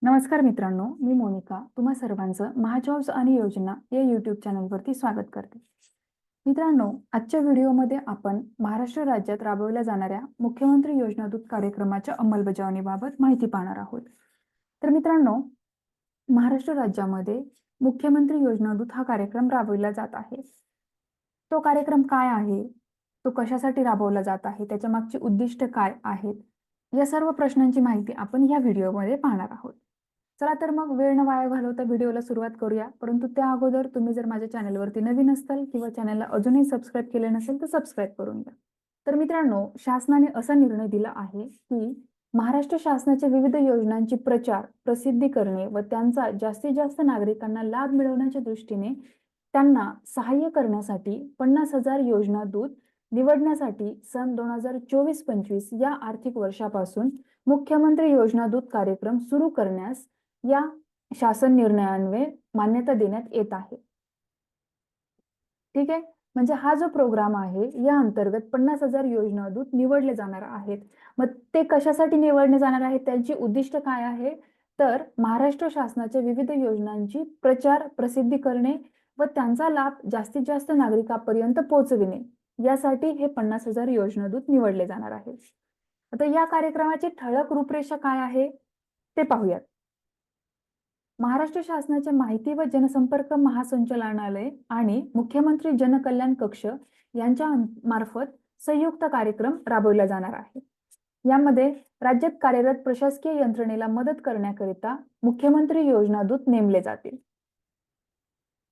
नमस्कार मित्रांनो, मी मोनिका तुम्हा सर्वांचं महाजॉब्स आणि योजना या यूट्यूब चॅनलवरती स्वागत करते. मित्रांनो, आजच्या व्हिडिओमध्ये आपण महाराष्ट्र राज्यात राबवल्या जाणाऱ्या मुख्यमंत्री योजना दूत कार्यक्रमाच्या अंमलबजावणीबाबत माहिती पाहणार आहोत. तर मित्रांनो, महाराष्ट्र राज्यामध्ये मुख्यमंत्री योजना दूत हा कार्यक्रम राबवला जात आहे. तो कार्यक्रम काय आहे, तो कशासाठी राबवला जात आहे, त्याच्या मागची उद्दिष्ट काय आहेत, या सर्व प्रश्नांची माहिती आपण या व्हिडिओमध्ये पाहणार आहोत. चला तर मग वेळ न वाया घालवता व्हिडिओला सुरुवात करूया. परंतु त्या अगोदर तुम्ही जर माझ्या चॅनलवरती नवीन असाल किंवा चॅनलला अजूनही सबस्क्राईब केले नसेल तर सबस्क्राईब करून घ्या. तर मित्रांनो, शासनाने असा निर्णय दिला आहे की महाराष्ट्र शासनाच्या विविध योजनांची प्रचार प्रसिद्धी करणे व त्यांचा जास्तीत जास्त नागरिकांना लाभ मिळवण्याच्या दृष्टीने त्यांना सहाय्य करण्यासाठी 50,000 योजना दूत निवडण्यासाठी सन 2024-25 या आर्थिक वर्षापासून मुख्यमंत्री योजना दूत कार्यक्रम सुरू करण्यास या शासन निर्णयान्वये मान्यता देण्यात येत आहे. ठीक आहे, म्हणजे हा जो प्रोग्राम आहे या अंतर्गत 50,000 योजना दूत निवडले जाणार आहेत. मग ते कशासाठी निवडले जाणार आहेत, त्यांची उद्दिष्ट काय आहे, तर महाराष्ट्र शासनाच्या विविध योजनांची प्रचार प्रसिद्धी करणे व त्यांचा लाभ जास्तीत जास्त नागरिकांपर्यंत पोहोचविणे यासाठी हे 50,000 योजना दूत निवडले जाणार आहेत. आता या कार्यक्रमाची ठळक रूपरेषा काय आहे ते पाहूयात. महाराष्ट्र शासनाच्या माहिती व जनसंपर्क महासंचालनालय आणि मुख्यमंत्री जनकल्याण कक्ष यांच्या मार्फत संयुक्त कार्यक्रम राबवला जाणार आहे. यामध्ये राज्यात कार्यरत प्रशासकीय यंत्रणेला मदत करण्याकरिता मुख्यमंत्री योजना दूत नेमले जातील.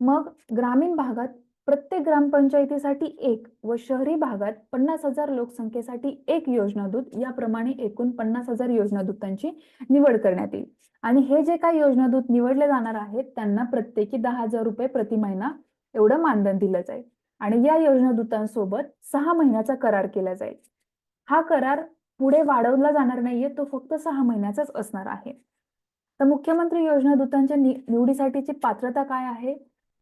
मग ग्रामीण भागात प्रत्येक ग्रामपंचायतीसाठी एक व शहरी भागात 50,000 लोकसंख्येसाठी एक योजना दूत याप्रमाणे एकूण 50,000 योजना दूतांची निवड करण्यात येईल. आणि हे जे काही योजना दूत निवडले जाणार आहेत त्यांना प्रत्येकी 10,000 रुपये प्रति महिना एवढं मानधन दिलं जाईल. आणि या योजना दूतांसोबत 6 महिन्याचा करार केला जाईल. हा करार पुढे वाढवला जाणार नाहीये, तो फक्त 6 महिन्याचाच असणार आहे. तर मुख्यमंत्री योजना दूतांच्या निवडीसाठीची पात्रता काय आहे,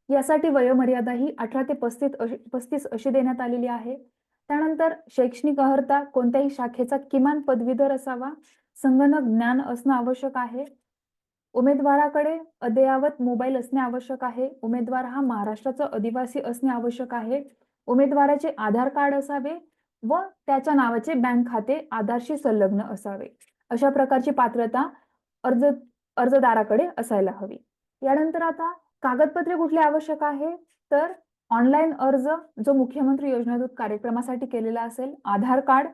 यासाठी वयोमर्यादा ही 18 ते 35 अशी देण्यात आलेली आहे. त्यानंतर शैक्षणिक अर्हता कोणत्याही शाखेचा किमान पदवीधर असावा, संगणक ज्ञान असणं आवश्यक आहे, उमेदवाराकडे अद्ययावत मोबाईल असणे आवश्यक आहे, उमेदवार हा महाराष्ट्राचा आदिवासी असणे आवश्यक आहे, उमेदवाराचे आधार कार्ड असावे व त्याच्या नावाचे बँक खाते आधारशी संलग्न असावे. अशा प्रकारची पात्रता अर्जदाराकडे असायला हवी. यानंतर आता कागदपत्रे कुठली आवश्यक आहे, तर ऑनलाईन अर्ज जो मुख्यमंत्री योजना दूत कार्यक्रमासाठी केलेला असेल, आधार कार्ड,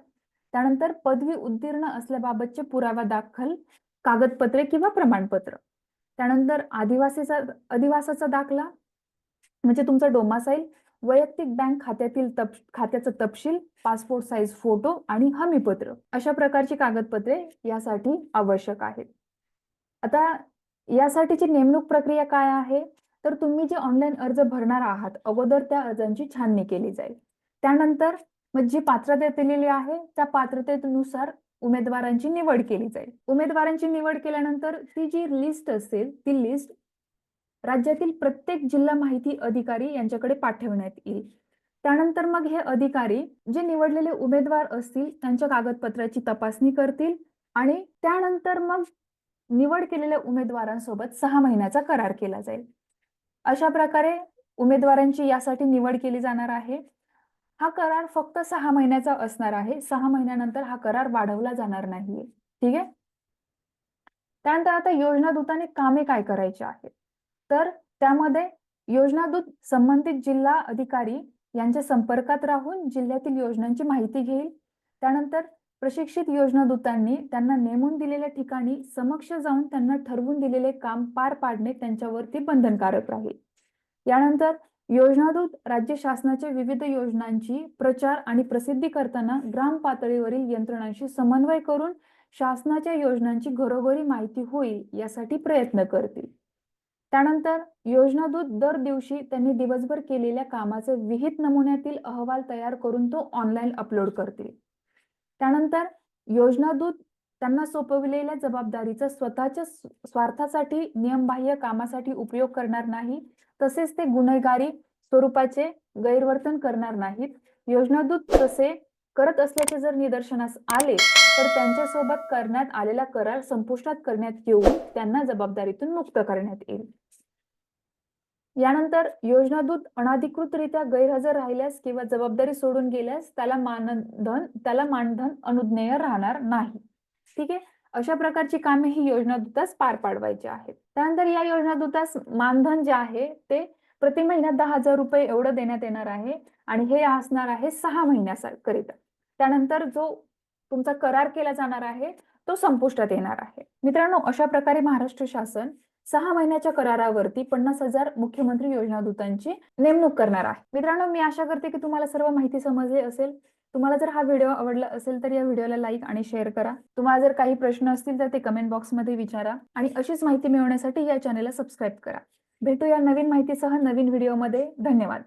त्यानंतर पदवी उत्तीर्ण असल्याबाबतचे पुरावा दाखल कागदपत्रे किंवा प्रमाणपत्र, त्यानंतर अधिवासाचा दाखला म्हणजे तुमचा डोमासाईल, वैयक्तिक बँक खात्याचा तपशील, पासपोर्ट साईज फोटो आणि हमीपत्र अशा प्रकारची कागदपत्रे यासाठी आवश्यक आहेत. आता यासाठीची नेमणूक प्रक्रिया काय आहे, तर तुम्ही जे ऑनलाईन अर्ज भरणार आहात अगोदर त्या अर्जांची छाननी केली जाईल. त्यानंतर मग जी पात्रता दिलेली आहे त्या पात्रतेनुसार उमेदवारांची निवड केली जाईल. उमेदवारांची निवड केल्यानंतर ती जी लिस्ट असेल ती लिस्ट राज्यातील प्रत्येक जिल्हा माहिती अधिकारी यांच्याकडे पाठवण्यात येईल. त्यानंतर मग हे अधिकारी जे निवडलेले उमेदवार असतील त्यांच्या कागदपत्राची तपासणी करतील आणि त्यानंतर मग निवड केलेल्या उमेदवारांसोबत 6 महिन्याचा करार केला जाईल. अशा प्रकारे उमेदवारांची यासाठी निवड केली जाणार आहे. हा करार फक्त 6 महिन्याचा असणार आहे. 6 महिन्यानंतर हा करार वाढवला जाणार नाहीये. ठीक आहे. त्यानंतर आता योजना दूताने कामे काय करायची आहेत, तर त्यामध्ये योजना दूत संबंधित जिल्हा अधिकारी यांच्या संपर्कात राहून जिल्ह्यातील योजनांची माहिती घेईल. त्यानंतर प्रशिक्षित योजना दूतांनी त्यांना नेमून दिलेल्या ठिकाणी समक्ष जाऊन त्यांना ठरवून दिलेले काम पार पाडणे त्यांच्यावरती बंधनकारक राहील. यानंतर योजना दूत राज्य शासनाच्या विविध योजनांची प्रचार आणि प्रसिद्धी करताना ग्राम पातळीवरील यंत्रणांशी समन्वय करून शासनाच्या योजनांची घरोघरी माहिती होईल यासाठी प्रयत्न करतील. त्यानंतर योजना दूत दर दिवशी त्यांनी दिवसभर केलेल्या कामाचे विहित नमुन्यातील अहवाल तयार करून तो ऑनलाईन अपलोड करतील. त्यानंतर योजना दूत त्यांना सोपविलेल्या जबाबदारीचा स्वतःच्या स्वार्थासाठी नियमबाह्य कामासाठी उपयोग करणार नाही, तसेच ते गुन्हेगारी स्वरूपाचे गैरवर्तन करणार नाहीत. योजना दूत तसे करत असल्याचे जर निदर्शनास आले तर त्यांच्यासोबत करण्यात आलेला करार संपुष्टात करण्यात येऊन त्यांना जबाबदारीतून मुक्त करण्यात येईल. यानंतर योजनादूत अनधिकृतरित्या गैरहजर राहिल्यास किंवा जबाबदारी सोडून गेल्यास त्याला मानधन अनुज्ञेय राहणार नाही. ठीक आहे. अशा प्रकारची कामे ही योजनादूतास पार पाडवायची आहेत. त्यानंतर या योजनादूतास मानधन जे आहे ते प्रति महिना 10,000 रुपये एवढं देण्यात येणार आहे आणि हे असणार आहे 6 महिन्याकरिता. त्यानंतर जो तुमचा करार केला जाणार आहे तो संपुष्टात येणार आहे. मित्रांनो, अशा प्रकारे महाराष्ट्र शासन 6 महिन्याच्या करारावरती 50,000 मुख्यमंत्री योजनादूतांची नेमणूक करणार आहे. मित्रांनो, मी आशा करते की तुम्हाला सर्व माहिती समजली असेल. तुम्हाला जर हा व्हिडिओ आवडला असेल तर या व्हिडिओला लाईक आणि शेअर करा. तुम्हाला जर काही प्रश्न असतील तर ते कमेंट बॉक्समध्ये विचारा आणि अशीच माहिती मिळवण्यासाठी या चॅनेलला सबस्क्राईब करा. भेटूया नवीन माहितीसह नवीन व्हिडिओमध्ये. धन्यवाद.